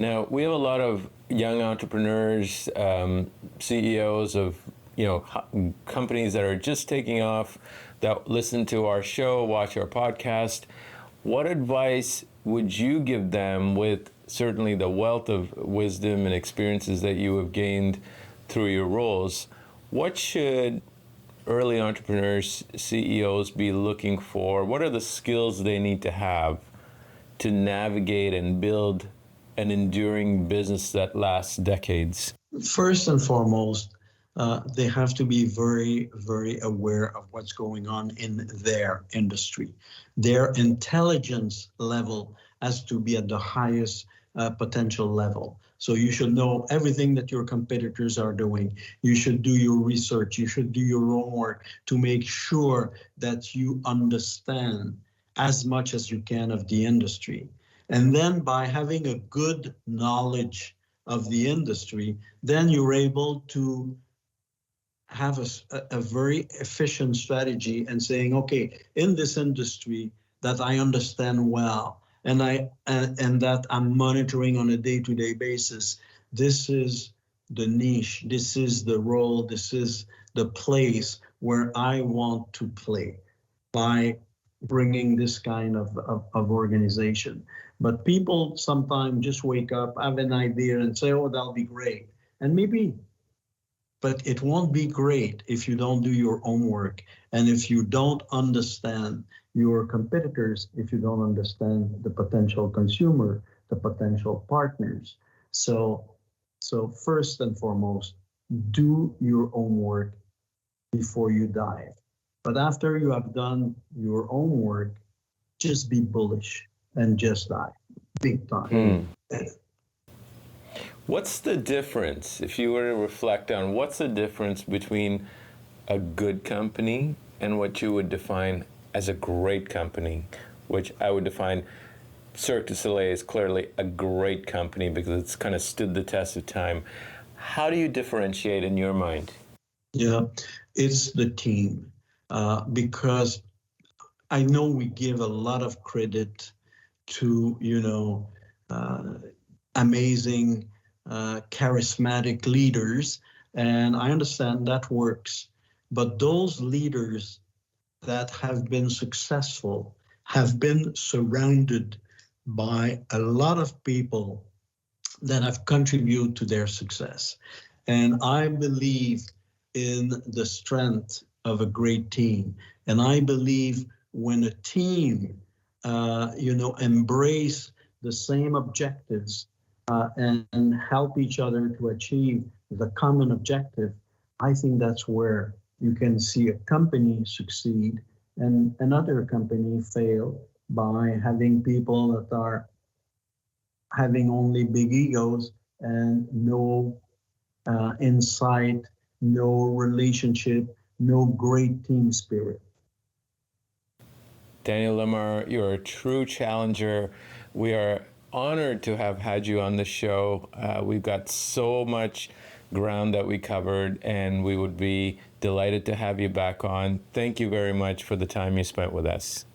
Now, we have a lot of young entrepreneurs, CEOs of companies that are just taking off, that listen to our show, watch our podcast. What advice would you give them with certainly the wealth of wisdom and experiences that you have gained through your roles? What should early entrepreneurs, CEOs be looking for? What are the skills they need to have to navigate and build an enduring business that lasts decades? First and foremost, they have to be very, very aware of what's going on in their industry. Their intelligence level has to be at the highest potential level. So you should know everything that your competitors are doing. You should do your research. You should do your homework to make sure that you understand as much as you can of the industry. And then by having a good knowledge of the industry, then you're able to have a very efficient strategy and saying, okay, in this industry that I understand well and that I'm monitoring on a day-to-day basis, this is the niche, this is the role, this is the place where I want to play by bringing this kind of organization. But people sometimes just wake up, have an idea and say, oh, that'll be great. And maybe, but it won't be great if you don't do your homework and if you don't understand your competitors, if you don't understand the potential consumer, the potential partners. So first and foremost, do your homework before you dive. But after you have done your homework, just be bullish and just dive big time. What's the difference, if you were to reflect on what's the difference between a good company and what you would define as a great company, which I would define Cirque du Soleil is clearly a great company because it's kind of stood the test of time. How do you differentiate in your mind? Yeah, it's the team. Because I know we give a lot of credit to, amazing, charismatic leaders, and I understand that works. But those leaders that have been successful have been surrounded by a lot of people that have contributed to their success. And I believe in the strength of a great team. And I believe when a team, embrace the same objectives and help each other to achieve the common objective, I think that's where you can see a company succeed and another company fail by having people that are having only big egos and no insight, no relationship, no great team spirit. Daniel Lamarre, you're a true challenger. We are honored to have had you on the show. We've got so much ground that we covered, and we would be delighted to have you back on. Thank you very much for the time you spent with us.